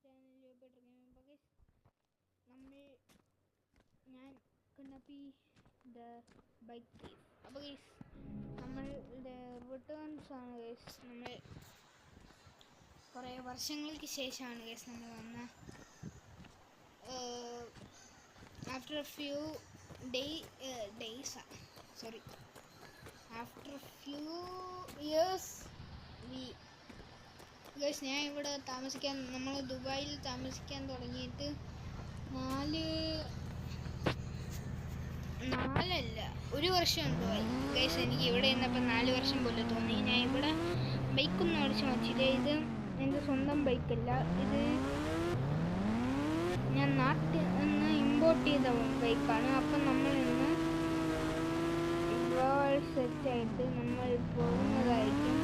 ചാനലിൽ ഞാൻ കണ്ണപ്പി the bike thief. അപ്പോൾ ഗൈസ് നമ്മളുടെ റിട്ടേൺസ് ആണ് ഗൈസ്. നമ്മൾ കുറേ വർഷങ്ങൾക്ക് ശേഷമാണ് ഗൈസ് നമ്മൾ വന്ന. After A few years guys ഞാൻ ഇവിടെ നമ്മൾ ദുബായിൽ താമസിക്കാൻ തുടങ്ങിയിട്ട് നാലല്ല ഒരു വർഷം ദുബായി ഗൈസ്. എനിക്ക് ഇവിടെ നിന്നപ്പോൾ 4 വർഷം പോലെ തോന്നി. ഞാൻ ഇവിടെ ബൈക്കൊന്നും ഓടിച്ച് നോക്കിയില്ല. ഇത് എൻ്റെ സ്വന്തം ബൈക്കല്ല, ഇത് ഞാൻ നാട്ടിൽ നിന്ന് ഇമ്പോർട്ട് ചെയ്ത ബൈക്കാണ്. അപ്പം നമ്മൾ ഇന്ന് സെറ്റായിട്ട് നമ്മൾ പോകുന്നതായിരിക്കും.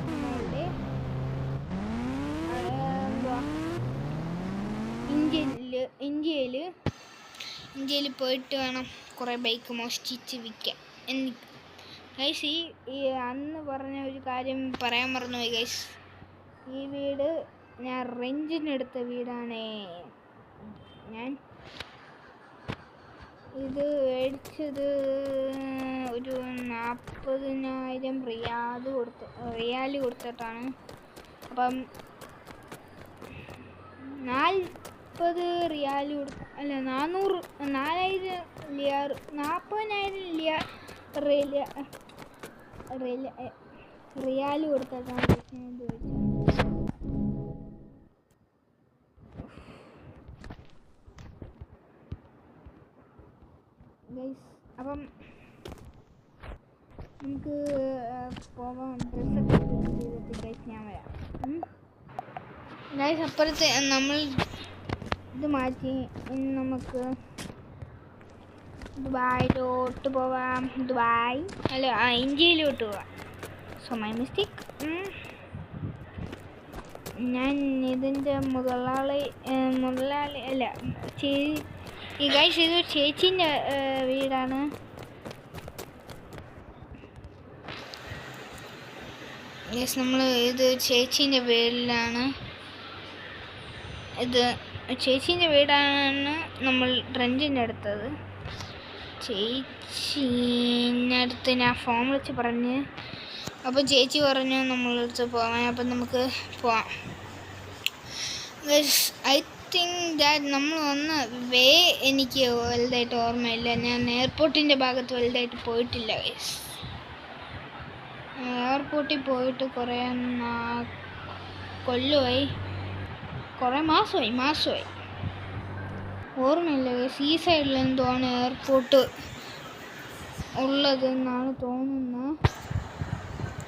നമ്മളുടെ ഇന്ത്യയിൽ പോയിട്ട് വേണം കുറേ ബൈക്ക് മോഷ്ടിച്ച് വിൽക്കാൻ. ഗൈസ് ഈ അന്ന് പറഞ്ഞ ഒരു കാര്യം പറയാൻ മറന്നുപോയി ഗൈസ്. ഈ വീട് ഞാൻ റെൻറ്റിനെടുത്ത വീടാണ്. ഞാൻ ഇത് മേടിച്ചത് ഒരു 40,000 റിയാൽ കൊടുത്തിട്ടാണ്. അപ്പം 40 റിയാൽ അല്ല 40,000 റിയാൽ കൊടുത്തിട്ടാണ് ഇത് മേടിച്ചത്. ഗൈസ് അപ്പം നമുക്ക് പോകാൻ ഡ്രസ്സൊക്കെ ചെയ്തിട്ട് ഗൈസ് ഞാൻ വരാം. ഗൈസ് അപ്പുറത്തെ നമ്മൾ ഇത് മാറ്റി ഇനി നമുക്ക് ദുബായിലോട്ട് പോവാം. ഇന്ത്യയിലോട്ട് പോവാം. So my mistake. ഞാൻ ഇതിൻ്റെ മുതലാളി അല്ല ഈ ഗൈസ് ഇത് ചേച്ചീൻ്റെ വീടാണ്. ഗൈസ് നമ്മൾ ഇത് ചേച്ചീൻ്റെ വീട്ടിലാണ്. ഇത് ചേച്ചീൻ്റെ വീടാണ് നമ്മൾ റെൻറ്റിന് എടുത്തത്. ചേച്ചീനടുത്ത് ഞാൻ ഫോൺ വിളിച്ച് പറഞ്ഞ്, അപ്പോൾ ചേച്ചി പറഞ്ഞു നമ്മളടുത്ത് പോകാൻ. അപ്പം നമുക്ക് പോവാം. ഗൈസ് ഐ തിങ്ക് ദാറ്റ് നമ്മൾ വന്ന എനിക്ക് വലുതായിട്ട് ഓർമ്മയില്ല. ഞാൻ എയർപോർട്ടിൻ്റെ ഭാഗത്ത് വലുതായിട്ട് പോയിട്ടില്ല ഗൈസ്. എയർപോർട്ടിൽ പോയിട്ട് കുറേ കൊല്ലമായി, കുറേ മാസമായി ഓർമ്മയില്ല ഗൈസ്. ഈ സൈഡിൽ എന്താണ് എയർപോർട്ട് ഉള്ളതെന്നാണ് തോന്നുന്നത്.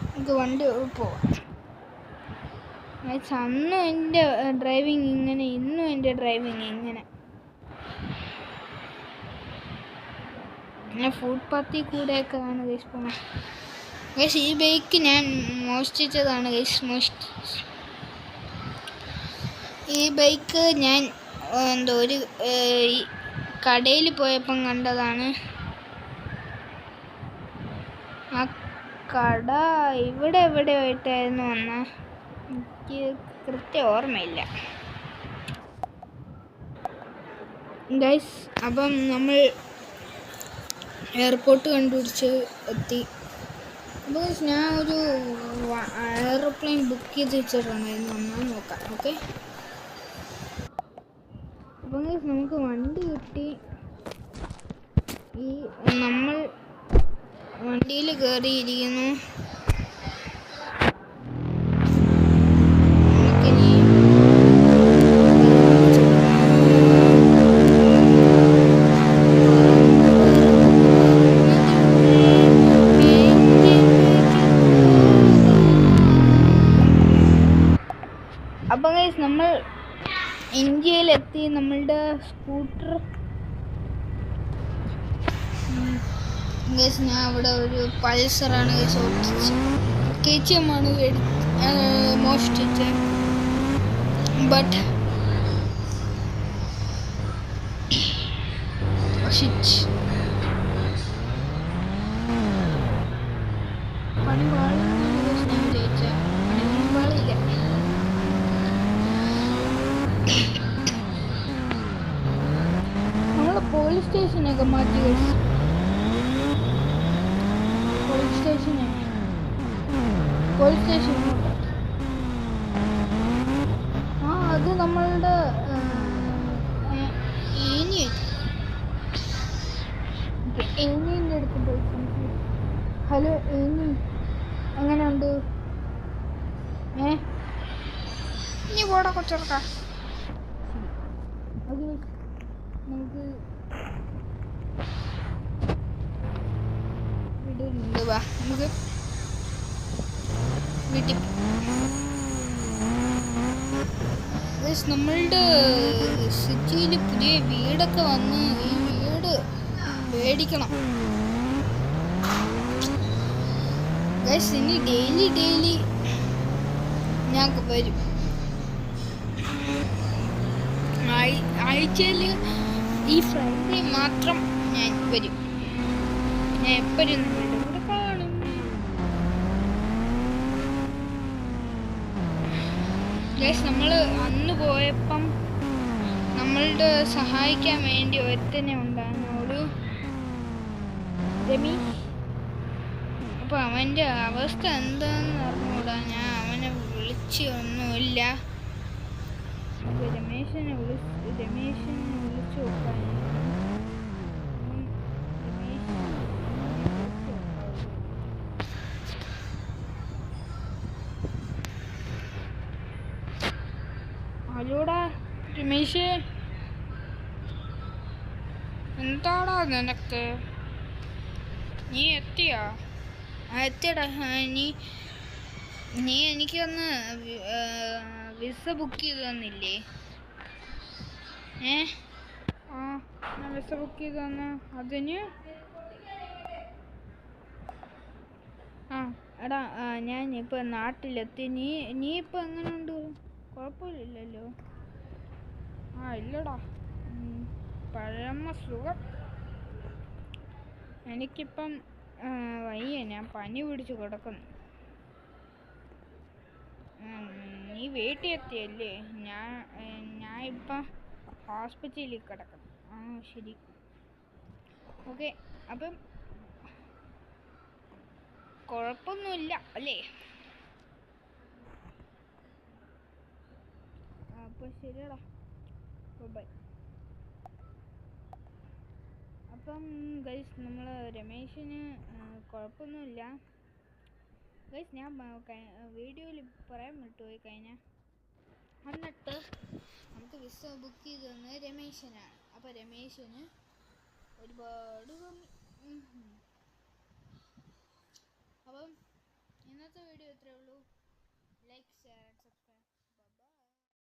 നമുക്ക് വണ്ടി പോവാം. അന്നും എൻ്റെ ഡ്രൈവിങ് ഇങ്ങനെ, ഇന്നും എൻ്റെ ഡ്രൈവിങ് ഇങ്ങനെ. ഞാൻ ഫുട്പാത്തിൽ കൂടെയൊക്കെ ആണ് ഗൈസ് പോകണം. ഗൈസ് ഈ ബൈക്ക് ഞാൻ മോഷ്ടിച്ചതാണ് ഗൈസ്. ഈ ബൈക്ക് ഞാൻ ഒരു കടയിൽ പോയപ്പം കണ്ടതാണ്. ആ കട ഇവിടെ ആയിട്ടായിരുന്നു വന്ന, എനിക്ക് കൃത്യം ഓർമ്മയില്ല ഗൈസ്. അപ്പം നമ്മൾ എയർപോർട്ട് കണ്ടുപിടിച്ച് എത്തി. അപ്പോൾ ഞാൻ ഒരു എയർപ്ലെയിൻ ബുക്ക് ചെയ്ത് വെച്ചിട്ടുണ്ടായിരുന്നു. എന്നാൽ നോക്കാം. ഓക്കെ, അപ്പം നമുക്ക് വണ്ടി കിട്ടി. നമ്മൾ വണ്ടിയിൽ കയറിയിരിക്കുന്നു. അപ്പം ഗൈസ് നമ്മൾ ഇന്ത്യയിലെത്തി. നമ്മളുടെ സ്കൂട്ടർ ഗൈസ് ഞാൻ അവിടെ ഒരു പൾസറാണ് ഗൈസ് ഓടിച്ചത്. KTM ആണ് മോഷ്ടിച്ചത്. ബട്ട് പണി പാടില്ല. ഒക്കെ മാറ്റി ഗൈസ്. പോലീസ് സ്റ്റേഷൻ ആ അത് നമ്മളുടെ ഏനിയുടെ അടുത്ത് പോയി സംസാരിക്കും. ഹലോ ഏനി, എങ്ങനെയുണ്ട്? ഇനി പോടാ കൊച്ചെറുക്ക. അത് നമുക്ക് വീടുണ്ട്, വാ നമുക്ക് വീട്ടിൽ. നമ്മളുടെ സിറ്റിയിൽ പുതിയ വീടൊക്കെ വന്ന് ഈ വീട് മേടിക്കണം ഗൈസ്. ഇനി ഡെയിലി ഞാൻ വരും. ആഴ്ചയിൽ ഈ ഫ്രൈഡേ മാത്രം ഞാൻ വരും. ഞാൻ എപ്പോഴും നിങ്ങളുടെ കൂടെ കാണും ഗൈസ്. നമ്മൾ അന്ന് പോയപ്പം നമ്മളുടെ സഹായിക്കാൻ വേണ്ടി ഒരുത്തനെ ഉണ്ടായിരുന്നു, ഒരു രമീഷ്. അപ്പോൾ അവൻ്റെ അവസ്ഥ എന്താണെന്ന് അറിഞ്ഞുകൂടാ. ഞാൻ അവനെ വിളിച്ച് ഒന്നുമില്ല. രമേശനെ വിളിച്ചു നോക്കാൻ. ഹലോടാ രമേശ്, എന്താടാ നിനക്ക്? നീ എത്തിയാ? എത്തിയടാ. നീ എനിക്കൊന്ന് വിസ ബുക്ക് ചെയ്ത് തന്നില്ലേ? ഞാൻ വിസ ബുക്ക് ചെയ്ത് തന്ന അതിന് എടാ ഞാൻ ഇപ്പോൾ നാട്ടിലെത്തി. നീ ഇപ്പോൾ എങ്ങനെയുണ്ട്? കുഴപ്പമില്ലല്ലോ? ഇല്ലടാ, പഴമ സുഖം. എനിക്കിപ്പം വയ്യ, ഞാൻ പനി പിടിച്ച് കിടക്കുന്നു. നീ വീട്ടിൽ എത്തിയല്ലേ? ഞാൻ ഇപ്പം ഹോസ്പിറ്റലിൽ കിടക്കുന്നു. ശരി, ഓക്കെ. അപ്പം കുഴപ്പമൊന്നുമില്ല അല്ലേ? അപ്പം ശരിയടാ, ബൈ. അപ്പം ഗൈസ്, നമ്മൾ രമേശിന് കുഴപ്പമൊന്നുമില്ല ഗൈസ്. ഞാൻ വീഡിയോയിൽ പറയാൻ വിട്ടുപോയി കഴിഞ്ഞാൽ. എന്നിട്ട് നമുക്ക് വിസ ബുക്ക് ചെയ്ത് തന്നത് രമേശനാണ്. അപ്പോൾ രമേശന് ഒരുപാട് അപ്പം ഇന്നത്തെ വീഡിയോ ഇത്രയേ ഉള്ളൂ. Like, share, subscribe.